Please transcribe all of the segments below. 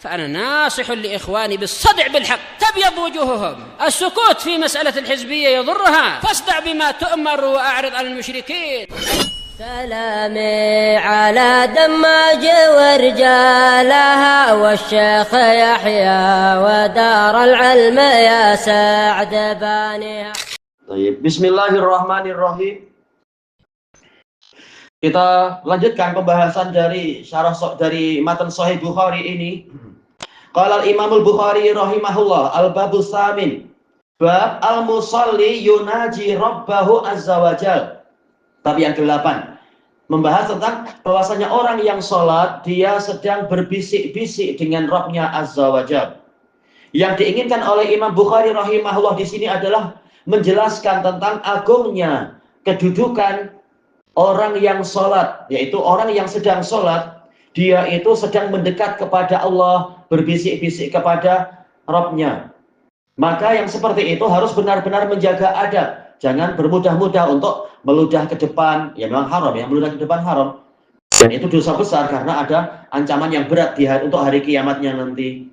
فأنا ناصح لإخواني بالصدع بالحق تبيض وجوههم. السكوت في مسألة الحزبية يضرها، فاصدع بما تؤمر وأعرض عن المشركين. سلامي على دماج ورجالها والشيخ يحيى ودار العلم يا سعد بانيها. Bismillahirrahmanirrahim. Kita lanjutkan pembahasan dari dari matan Sahih Bukhari ini. Qala al-Imamul Bukhari rahimahullah al-babus samin bab al-musalli yunaji rabbahu azza wajal. Bab yang ke-8 membahas tentang bahwasanya orang yang sholat dia sedang berbisik-bisik dengan Rabbnya azza wajal. Yang diinginkan oleh Imam Bukhari rahimahullah di sini adalah menjelaskan tentang agungnya kedudukan orang yang sholat, yaitu orang yang sedang sholat, dia itu sedang mendekat kepada Allah, berbisik-bisik kepada Rabbnya. Maka yang seperti itu harus benar-benar menjaga adab. Jangan bermudah-mudah untuk meludah ke depan, ya memang haram ya, meludah ke depan haram. Dan itu dosa besar karena ada ancaman yang berat untuk hari kiamatnya nanti.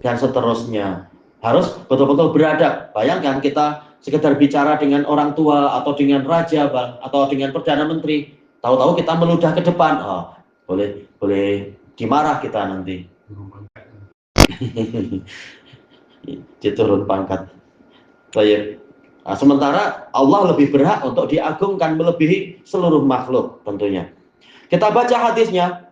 Dan seterusnya. Harus betul-betul beradab. Bayangkan kita sekedar bicara dengan orang tua atau dengan raja atau dengan perdana menteri, tahu-tahu kita meludah ke depan, boleh dimarah kita nanti. Diturun pangkat. Baik. Nah, sementara Allah lebih berhak untuk diagungkan melebihi seluruh makhluk tentunya. Kita baca hadisnya.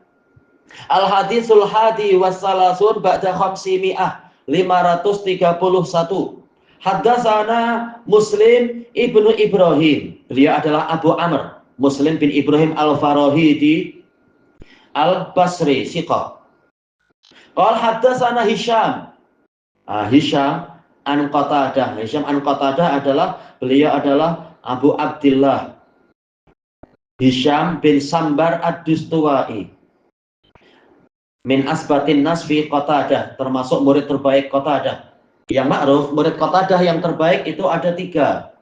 Al-hadisul hadi wassalasun ba'da khamsimi'ah 531. Haddatsana Muslim ibnu Ibrahim. Beliau adalah Abu Amr Muslim bin Ibrahim al-Farahidi al-Basri siqah. Qala haddatsana Hisham. Hisham an Qatadah. Hisham an Qatadah beliau adalah Abu Abdullah Hisham bin Sambar ad-Dustuwai min asbatin nasfi Qatadah, termasuk murid terbaik Qatadah. Yang ma'ruf, murid Qatadah yang terbaik itu ada 3.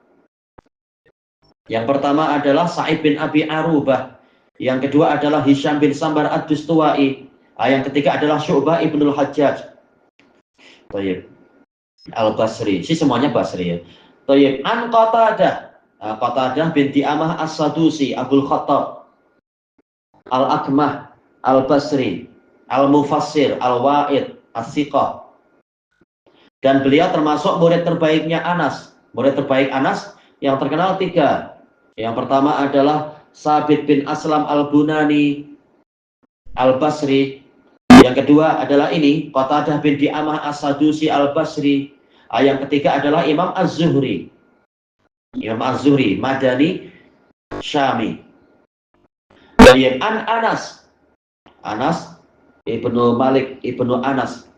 Yang pertama adalah Sa'id bin Abi Arubah. Yang kedua adalah Hisham bin Sambar ad-Dustuwai. Yang ketiga adalah Syu'bah ibnul Hajjaj. Baik. Al-Basri. Semuanya Basri ya. Baik. An Qatadah. Qatadah binti Amah as-Sadusi, Abul Khattab, Al-Akmah, Al-Basri, Al-Mufassir, Al-Wa'id, As-Siqah. Dan beliau termasuk murid terbaiknya Anas. Murid terbaik Anas yang terkenal 3. Yang pertama adalah Sabit bin Aslam Al-Bunani Al-Basri. Yang kedua adalah ini Qatadah bin Di'amah As-Sadusi Al-Basri. Yang ketiga adalah Imam Az-Zuhri. Imam Az-Zuhri Madani Syami. An Anas. Anas Ibnu Malik Ibnu Anas.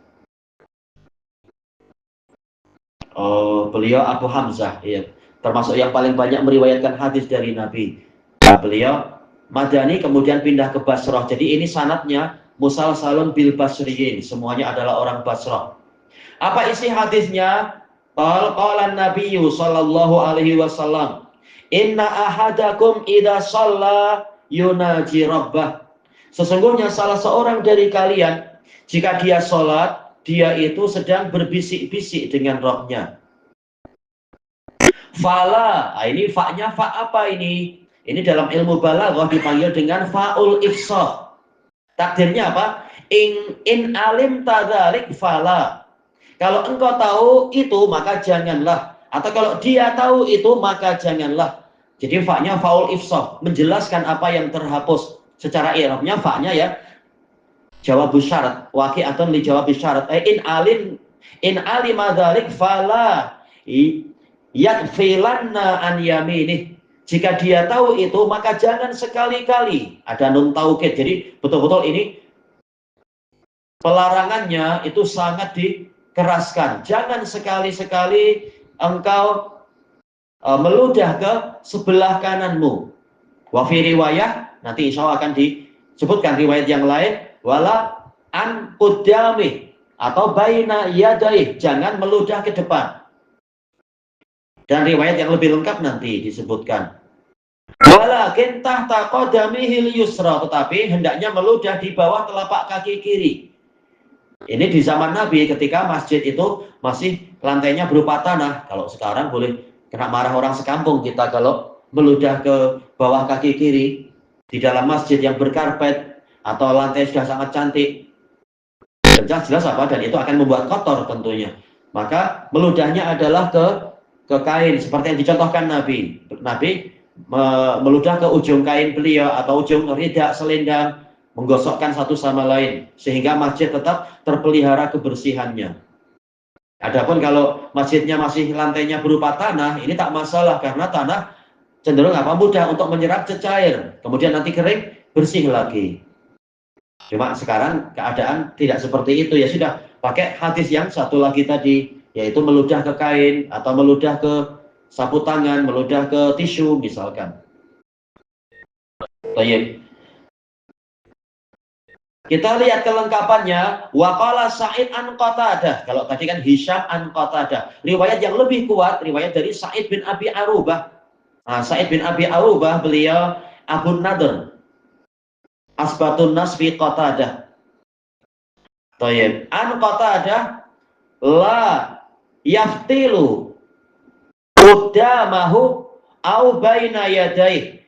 Beliau Abu Hamzah, ya, termasuk yang paling banyak meriwayatkan hadis dari Nabi. Beliau Madani kemudian pindah ke Basrah. Jadi ini sanadnya musalsalun bil Basriyin, semuanya adalah orang Basrah. Apa isi hadisnya? Qala Nabiyyu sallallahu alaihi wasallam, "Inna ahadakum idza shalla yunaji rabbah." Sesungguhnya salah seorang dari kalian jika dia sholat, dia itu sedang berbisik-bisik dengan Rabbnya. Fala, ini fa-nya fa apa ini? Ini dalam ilmu balaghah dipanggil dengan faul ifsah. Takdirnya apa? In alim tadzalik fala. Kalau engkau tahu itu maka janganlah. Atau kalau dia tahu itu maka janganlah. Jadi fa-nya faul ifsah, menjelaskan apa yang terhapus. Secara i'rabnya fa-nya ya jawabus syarat, waqi'atun li jawabis syarat. In alima dzalik fala yakfilanna an yaminih. Jika dia tahu itu maka jangan sekali-kali. Ada nun taukid. Jadi betul-betul ini pelarangannya itu sangat dikeraskan. Jangan sekali-sekali engkau meludah ke sebelah kananmu. Wa fi riwayah, nanti insya Allah akan disebutkan riwayat yang lain, wala an qudami atau baina yadai, jangan meludah ke depan. Dan riwayat yang lebih lengkap nanti disebutkan. Walakin tahta qadamihil yusra, tetapi hendaknya meludah di bawah telapak kaki kiri. Ini di zaman Nabi ketika masjid itu masih lantainya berupa tanah. Kalau sekarang boleh kena marah orang sekampung kita kalau meludah ke bawah kaki kiri di dalam masjid yang berkarpet atau lantai sudah sangat cantik. Jelas apa? Dan itu akan membuat kotor tentunya. Maka meludahnya adalah ke kain seperti yang dicontohkan Nabi. Nabi meludah ke ujung kain beliau atau ujung ridak selendang, menggosokkan satu sama lain sehingga masjid tetap terpelihara kebersihannya. Adapun kalau masjidnya masih lantainya berupa tanah, ini tak masalah karena tanah cenderung mudah untuk menyerap cecair, kemudian nanti kering, bersih lagi. Cuma sekarang keadaan tidak seperti itu, ya sudah pakai hadis yang satu lagi tadi, yaitu meludah ke kain atau meludah ke sapu tangan, meludah ke tisu misalkan. Baik. Kita lihat kelengkapannya. Waqala Sa'id an Qatadah. Kalau tadi kan Hisham an Qatadah. Riwayat yang lebih kuat, riwayat dari Sa'id bin Abi Arubah. Nah, Sa'id bin Abi Arubah beliau Abu Nadr, asbatun nas fi Qatadah. Tayyib. An Qatadah la yaftilu qudamahu au baina yadayhi.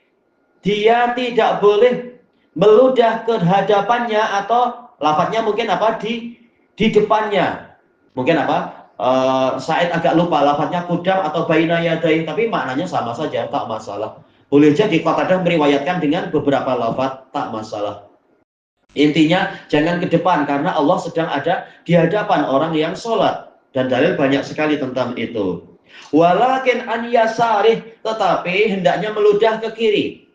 Dia tidak boleh meludah ke hadapannya atau lafadznya mungkin di depannya. Mungkin Said agak lupa lafadznya kudam atau baina yadayhi, tapi maknanya sama saja, tak masalah. Boleh jadi Qatadah meriwayatkan dengan beberapa lafadz, tak masalah. Intinya jangan ke depan karena Allah sedang ada di hadapan orang yang sholat, dan dalil banyak sekali tentang itu. Walakin an yasarih, tetapi hendaknya meludah ke kiri.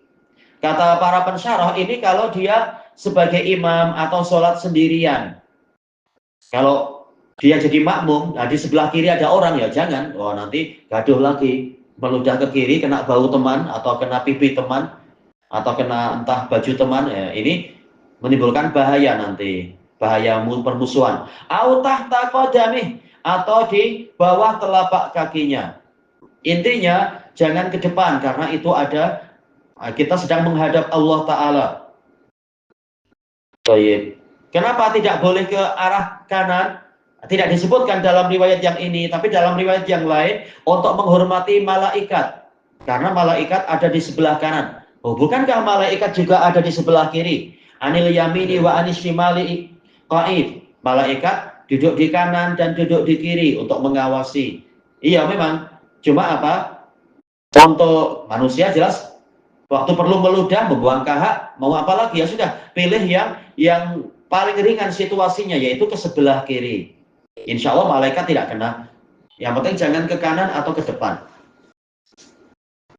Kata para pensyarah, ini kalau dia sebagai imam atau sholat sendirian. Kalau dia jadi makmum, nah di sebelah kiri ada orang, ya jangan. Oh, nanti gaduh lagi. Meludah ke kiri, kena bau teman, atau kena pipi teman, atau kena entah baju teman. Ya, ini menimbulkan bahaya nanti. Bahaya permusuhan. Au tahta qadamih, atau di bawah telapak kakinya. Intinya, jangan ke depan, karena itu kita sedang menghadap Allah Ta'ala. Baik. Kenapa tidak boleh ke arah kanan? Tidak disebutkan dalam riwayat yang ini, tapi dalam riwayat yang lain untuk menghormati malaikat. Karena malaikat ada di sebelah kanan. Oh, bukankah malaikat juga ada di sebelah kiri? Anil yamini wa anis shimali qa'id. Malaikat duduk di kanan dan duduk di kiri untuk mengawasi. Iya memang. Cuma untuk manusia jelas waktu perlu meludah, membuang kahak, mau apa lagi, ya sudah pilih yang paling ringan situasinya, yaitu ke sebelah kiri. Insya Allah malaikat tidak kena. Yang penting jangan ke kanan atau ke depan.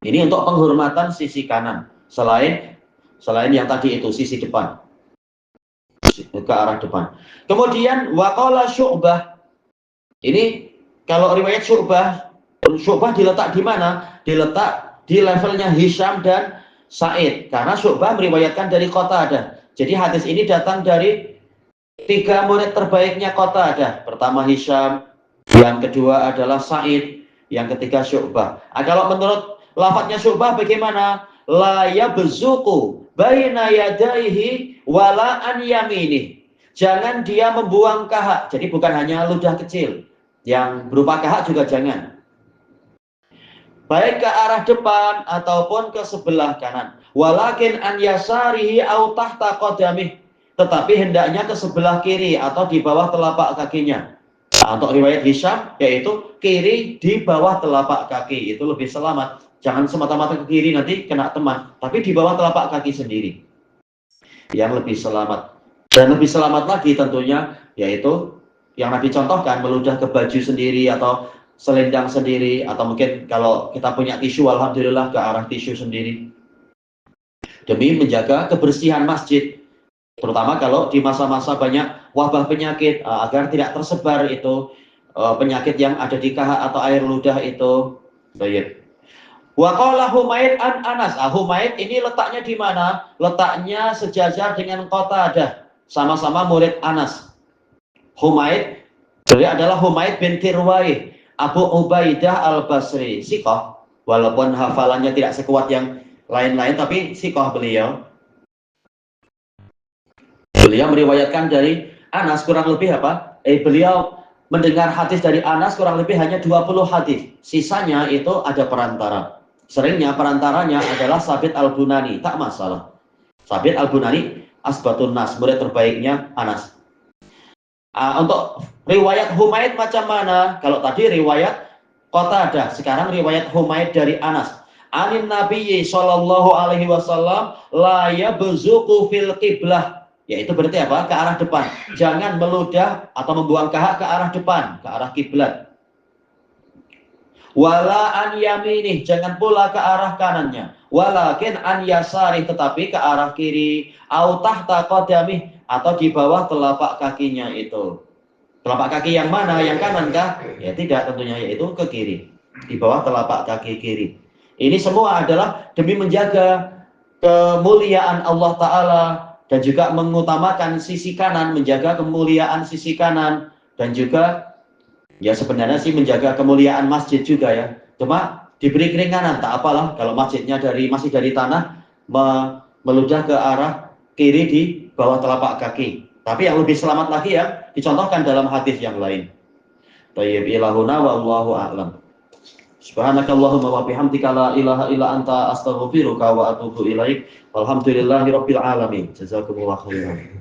Ini untuk penghormatan sisi kanan. Selain yang tadi itu sisi depan, ke arah depan. Kemudian waqala Syu'bah. Ini kalau riwayat Syu'bah diletak di mana? Diletak di levelnya Hisham dan Sa'id, karena Syu'bah meriwayatkan dari Qatadah. Jadi hadis ini datang dari 3 murid terbaiknya Qatadah. Pertama Hisham, yang kedua adalah Sa'id, yang ketiga Syu'bah. Kalau menurut lafadznya Syu'bah bagaimana? La yabzuqu baina yadayhi wala an yaminih. Jangan dia membuang kahak. Jadi bukan hanya ludah kecil, yang berupa kahak juga jangan. Baik ke arah depan ataupun ke sebelah kanan. Walakin an yasarihi au tahta qadamih. Tetapi hendaknya ke sebelah kiri atau di bawah telapak kakinya. Nah, untuk riwayat Hisham yaitu kiri di bawah telapak kaki, itu lebih selamat. Jangan semata-mata ke kiri nanti kena teman, tapi di bawah telapak kaki sendiri yang lebih selamat. Dan lebih selamat lagi tentunya yaitu yang Nabi contohkan, meludah ke baju sendiri atau selendang sendiri, atau mungkin kalau kita punya tisu, alhamdulillah ke arah tisu sendiri, demi menjaga kebersihan masjid, terutama kalau di masa-masa banyak wabah penyakit, agar tidak tersebar itu penyakit yang ada di kahak atau air ludah itu. Baik. Wa qala Humaid an Anas. Humaid ini letaknya di mana? Letaknya sejajar dengan Qatadah, sama-sama murid Anas. Humaid beliau adalah Humaid bin Tirwai Abu Ubaidah al-Basri, siqah, walaupun hafalannya tidak sekuat yang lain-lain, tapi siqah beliau. Beliau meriwayatkan dari Anas kurang lebih apa? Beliau mendengar hadis dari Anas kurang lebih hanya 20 hadis. Sisanya itu ada perantara. Seringnya perantaranya adalah Sabit Al-Bunani, tak masalah. Sabit Al-Bunani asbatun nas, murid terbaiknya Anas. Untuk riwayat Humaid macam mana? Kalau tadi riwayat Qatadah, sekarang riwayat Humaid dari Anas. Anin Nabiyyi sallallahu alaihi wasallam la yabzuqu fil qiblah, yaitu berarti apa? Ke arah depan. Jangan meludah atau membuang kahak ke arah depan, ke arah kiblat. Wala an yaminih, jangan pula ke arah kanannya. Walakin an yasarih, tetapi ke arah kiri. Au tahta qadamih, atau di bawah telapak kakinya itu. Telapak kaki yang mana? Yang kanan kah? Ya tidak tentunya, yaitu ke kiri. Di bawah telapak kaki kiri. Ini semua adalah demi menjaga kemuliaan Allah Ta'ala dan juga mengutamakan sisi kanan, menjaga kemuliaan sisi kanan, dan juga ya sebenarnya sih menjaga kemuliaan masjid juga ya. Cuma diberi keringanan, tak apalah kalau masjidnya masih dari tanah, meludah ke arah kiri di bawah telapak kaki. Tapi yang lebih selamat lagi ya dicontohkan dalam hadis yang lain. Thayyib ilahuna wa Allahu a'lam. Subhanakallahumma wa bihamdika la ilaha illa anta astaghfiruka wa atubu ilaik. Walhamdulillahirabbil alamin. Jazakumullahu khairan.